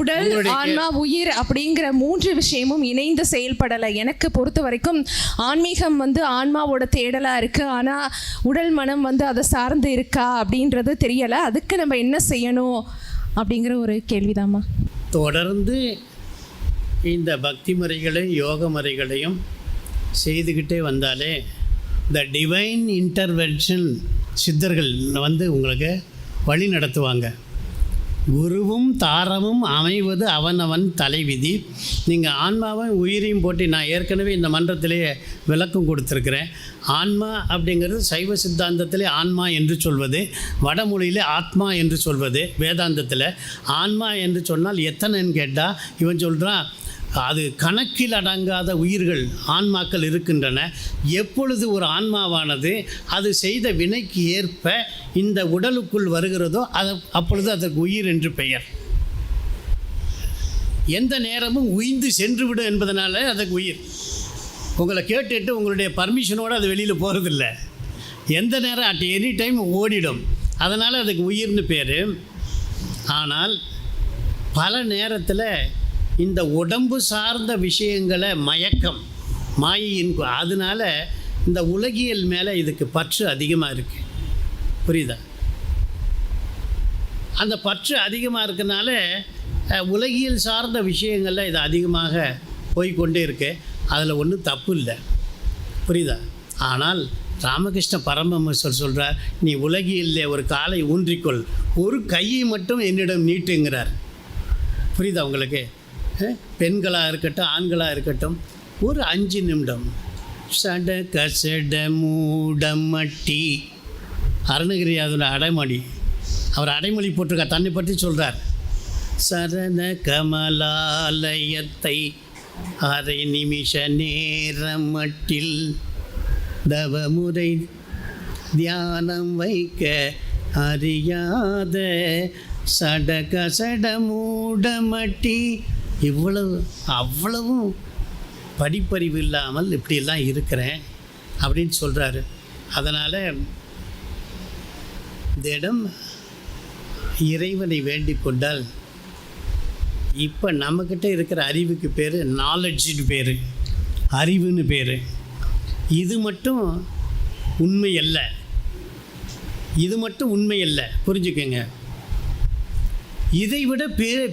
உடல், ஆன்மா, உயிர் அப்படிங்கிற 3 விஷயமும் இணைந்து செயல்படலை. எனக்கு பொறுத்த வரைக்கும் ஆன்மீகம் ஆன்மாவோட தேடலாக இருக்குது. ஆனால் உடல் மனம் அதை சார்ந்து இருக்கா அப்படின்றது தெரியலை. அதுக்கு நம்ம என்ன செய்யணும் அப்படிங்கிற ஒரு கேள்விதாம்மா. தொடர்ந்து இந்த பக்தி முறைகளையும் யோக முறைகளையும் செய்துக்கிட்டே வந்தாலே இந்த டிவைன் இன்டர்வென்ஷன் சித்தர்கள் உங்களுக்கு வழி நடத்துவாங்க. குருவும் தாரமும் அமைவது அவனவன் தலைவிதி. நீங்கள் ஆன்மாவும் உயிரையும் போட்டு நான் ஏற்கனவே இந்த மன்றத்திலேயே விளக்கம் கொடுத்துருக்குறேன். ஆன்மா அப்படிங்கிறது சைவ சித்தாந்தத்திலே ஆன்மா என்று சொல்வது, வடமொழியிலே ஆத்மா என்று சொல்வது. வேதாந்தத்தில் ஆன்மா என்று சொன்னால் எத்தனைன்னு கேட்டால் இவன் சொல்கிறான் அது கணக்கில் அடங்காத உயிர்கள் ஆன்மாக்கள் இருக்கின்றன. எப்பொழுது ஒரு ஆன்மாவானது அது செய்த வினைக்கு ஏற்ப இந்த உடலுக்குள் வருகிறதோ அப்பொழுது அதற்கு உயிர் என்று பெயர். எந்த நேரமும் உயிர்ந்து சென்றுவிடும் என்பதனால அதற்கு உயிர். உங்களை கேட்டுட்டு உங்களுடைய பர்மிஷனோடு அது வெளியில் போகிறதில்ல. எந்த நேரம் அட் எனி டைம் ஓடிடும். அதனால் அதுக்கு உயிர்னு பேர். ஆனால் பல நேரத்தில் இந்த உடம்பு சார்ந்த விஷயங்களை மயக்கம் மாயின் அதனால் இந்த உலகியல் மேலே இதுக்கு பற்று அதிகமாக இருக்குது. புரியுதா? அந்த பற்று அதிகமாக இருக்கனால உலகியல் சார்ந்த விஷயங்களில் இது அதிகமாக போய்கொண்டே இருக்கு. அதில் ஒன்றும் தப்பு இல்லை. புரியுதா? ஆனால் ராமகிருஷ்ண பரமஹம்சர் சொல்கிறார், நீ உலகியலில் ஒரு காலை ஊன்றிக்கொள், ஒரு கையை மட்டும் என்னிடம் நீட்டுங்கிறார். புரியுதா உங்களுக்கு? பெண்களாக இருக்கட்டும் ஆண்களாக இருக்கட்டும் ஒரு 5 நிமிடம் சட கசட மூடமட்டி. அருணகிரியாரோட அடைமொழி, அவர் அடைமொழி போட்டிருக்கா, தன்னை பற்றி சொல்கிறார். சரண கமலாலயத்தை அரை நிமிஷ நேரமட்டில் தவமுறை தியானம் வைக்க அறியாத சடக சட மூடமட்டி. அவ்வளவும் படிப்பறிவு இல்லாமல் இப்படியெல்லாம் இருக்கிறேன் அப்படின்னு சொல்கிறாரு. அதனால் இந்த இடம் இறைவனை வேண்டிக் கொண்டால் இப்போ நம்மக்கிட்ட இருக்கிற அறிவுக்கு பேர் நாலெட்ஜுன்னு பேர், அறிவுன்னு பேர். இது மட்டும் உண்மை அல்ல, இது மட்டும் உண்மை அல்ல, புரிஞ்சுக்கங்க. இதைவிட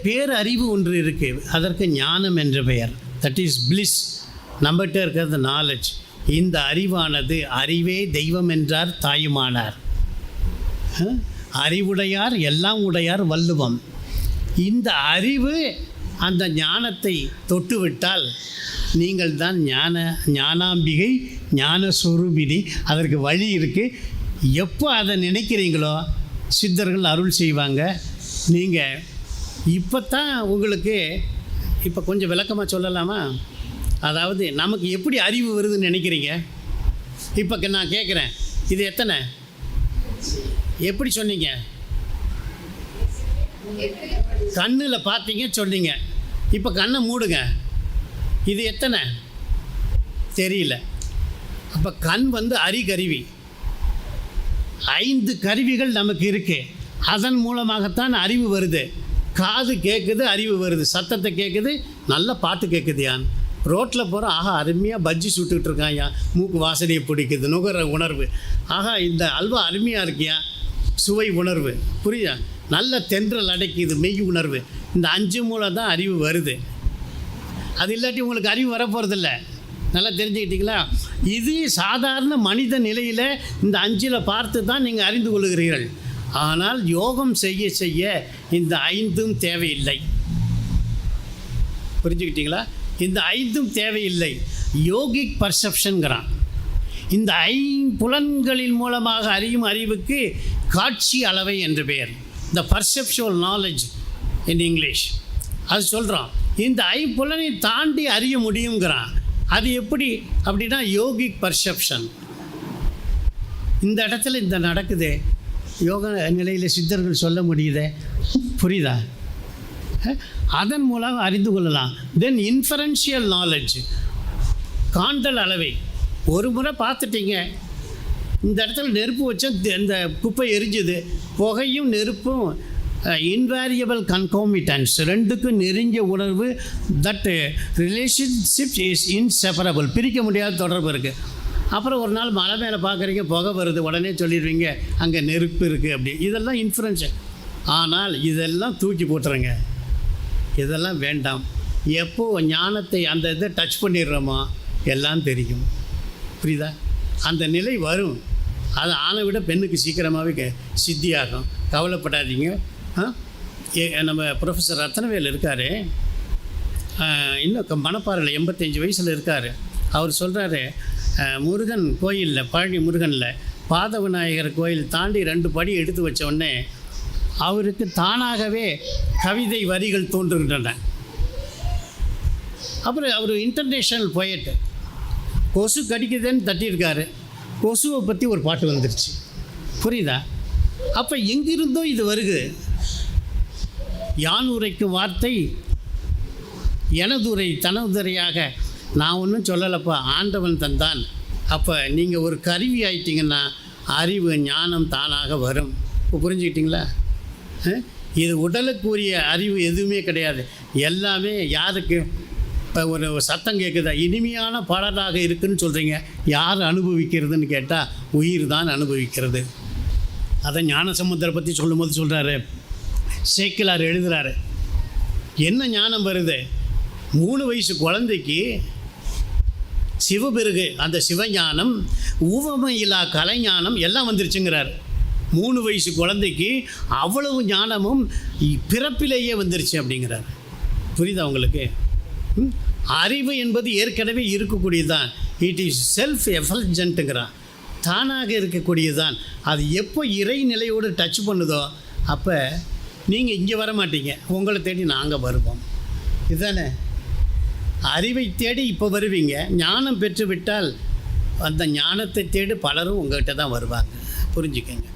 பேரறிவு ஒன்று இருக்குது, அதற்கு ஞானம் என்ற பெயர். That is bliss. நம்மகிட்ட இருக்கிறது நாலெட்ஜ். இந்த அறிவானது அறிவே தெய்வம் என்றார் தாயுமானார். அறிவுடையார் எல்லாம் உடையார் வள்ளுவம். இந்த அறிவு அந்த ஞானத்தை தொட்டுவிட்டால் நீங்கள் தான் ஞானாம்பிகை, ஞானஸ்வரூபிணி. அதற்கு வழி இருக்குது. எப்போ அதை நினைக்கிறீங்களோ சித்தர்கள் அருள் செய்வாங்க. நீங்கள் இப்போ தான் உங்களுக்கு இப்போ கொஞ்சம் விளக்கமாக சொல்லலாமா? அதாவது நமக்கு எப்படி அறிவு வருதுன்னு நினைக்கிறீங்க? இப்போ நான் கேட்குறேன், இது எத்தனை? எப்படி சொன்னீங்க? கண்ணில் பார்த்தீங்க சொன்னீங்க. இப்போ கண்ணை மூடுங்க, இது எத்தனை? தெரியல. அப்போ கண் அறிகருவி. 5 கருவிகள் நமக்கு இருக்குது. அதன் மூலமாகத்தான் அறிவு வருது. காது கேட்குது, அறிவு வருது. சத்தத்தை கேட்குது, நல்ல பாட்டு கேட்குது. யான் ரோட்டில் போகிறோம், ஆஹா அருமையாக பஜ்ஜி சுட்டுக்கிட்டு இருக்கான், யா மூக்கு வாசனையை பிடிக்குது, நுகர உணர்வு. ஆஹா இந்த அல்வா அருமையாக இருக்கியா, சுவை உணர்வு. புரியுதா? நல்ல தென்றல் அடைக்குது, மெய் உணர்வு. இந்த 5 மூலம் தான் அறிவு வருது. அது இல்லாட்டி உங்களுக்கு அறிவு வரப்போகிறதில்ல. நல்லா தெரிஞ்சுக்கிட்டீங்களா? இது சாதாரண மனித நிலையில் இந்த 5 பார்த்து தான் நீங்கள் அறிந்து கொள்கிறீர்கள். ஆனால் யோகம் செய்ய செய்ய இந்த 5ம் தேவையில்லை. புரிஞ்சுக்கிட்டீங்களா? இந்த 5ம் தேவையில்லை. யோகிக் பர்செப்ஷன்கிறான். இந்த 5 புலன்களின் மூலமாக அறியும் அறிவுக்கு காட்சி அளவை என்று பெயர். த பர்செப்சுவல் நாலேஜ் இன் இங்கிலீஷ். அது சொல்கிறான். இந்த 5 புலனை தாண்டி அறிய முடியுங்கிறான். அது எப்படி அப்படின்னா யோகிக் பர்செப்ஷன். இந்த இடத்துல இந்த நடக்குது. யோக நிலையில் சித்தர்கள் சொல்ல முடியுதே. புரியுதா? அதன் மூலம் அறிந்து கொள்ளலாம். தென் இன்ஃபரன்ஷியல் நாலேஜ், காண்டல் அளவை. ஒரு முறை பார்த்துட்டீங்க, இந்த இடத்துல நெருப்பு வச்சா இந்த குப்பை எரிஞ்சுது. புகையும் நெருப்பும் இன்வேரியபிள் கன்காமிட்டன்ஸ், ரெண்டுக்கும் நெருங்கிய உணர்வு. தட் ரிலேஷன்ஷிப் இஸ் இன்செப்பரபிள், பிரிக்க முடியாத தொடர்பு இருக்குது. அப்புறம் ஒரு நாள் மலை மேலே பார்க்குறீங்க, புகை வருது, உடனே சொல்லிடுவீங்க அங்கே நெருப்பு இருக்குது அப்படி. இதெல்லாம் இன்ஃப்ளூயன்ஸு. ஆனால் இதெல்லாம் தூக்கி போட்டுருங்க, இதெல்லாம் வேண்டாம். எப்போ ஞானத்தை அந்த இதை டச் பண்ணிடுறோமோ எல்லாம் தெரியும். புரியுதா? அந்த நிலை வரும். அது ஆணை விட பெண்ணுக்கு சீக்கிரமாகவே சித்தியாகும். கவலைப்படாதீங்க. நம்ம ப்ரொஃபஸர் ரத்னவேல் இருக்கார், இன்னும் மணப்பாறையில் 85 வயசில் இருக்கார். அவர் சொல்கிறாரு, முருகன் கோயிலில், பழனி முருகனில் பாத விநாயகர் கோயில் தாண்டி 2 படி எடுத்து வச்ச உடனே அவருக்கு தானாகவே கவிதை வரிகள் தோன்றுகின்றன. அப்புறம் அவர் இன்டர்நேஷ்னல் போயட்டு, கொசு கடிக்குதுன்னு தட்டியிருக்காரு, கொசுவை பற்றி ஒரு பாட்டு வந்துருச்சு. புரியுதா? அப்போ எங்கிருந்தோ இது வருது. யான் உரைக்கும் வார்த்தை எனதுரை தனதுரையாக நான் ஒன்றும் சொல்லலைப்பா, ஆண்டவன் தந்தான். அப்போ நீங்கள் ஒரு கருவி ஆயிட்டீங்கன்னா அறிவு ஞானம் தானாக வரும். இப்போ புரிஞ்சுக்கிட்டிங்களா? இது உடலுக்குரிய அறிவு எதுவுமே கிடையாது. எல்லாமே யாருக்கு? இப்போ ஒரு சத்தம் கேட்குதா, இனிமையான பாடலாக இருக்குதுன்னு சொல்கிறீங்க, யார் அனுபவிக்கிறதுன்னு கேட்டால் உயிர் தான் அனுபவிக்கிறது. அதை ஞானசமுத்திரை பற்றி சொல்லும்போது சொல்கிறாரு, சேக்கிலார் எழுதுகிறாரு, என்ன ஞானம் வருது? 3 வயசு குழந்தைக்கு சிவபெருகு, அந்த சிவஞானம், ஊவமையில்லா கலைஞானம் எல்லாம் வந்துருச்சுங்கிறார். 3 வயசு குழந்தைக்கு அவ்வளவு ஞானமும் பிறப்பிலேயே வந்துருச்சு அப்படிங்கிறார். புரியுதா உங்களுக்கு? அறிவு என்பது ஏற்கனவே இருக்கக்கூடியதுதான். இட் இஸ் செல்ஃப் எஃபல்ஜென்ட்டுங்கிறான், தானாக இருக்கக்கூடியதுதான். அது எப்போ இறை நிலையோடு டச் பண்ணுதோ அப்போ நீங்கள் இங்கே வர மாட்டீங்க, உங்களை தேடி நாங்கள் வருவோம். இதுதானே? அறிவை தேடி இப்போ வருவீங்க. ஞானம் பெற்று விட்டால் அந்த ஞானத்தை தேடி பலரும் உங்கள்கிட்ட தான் வருவாங்க. புரிஞ்சுக்கங்க.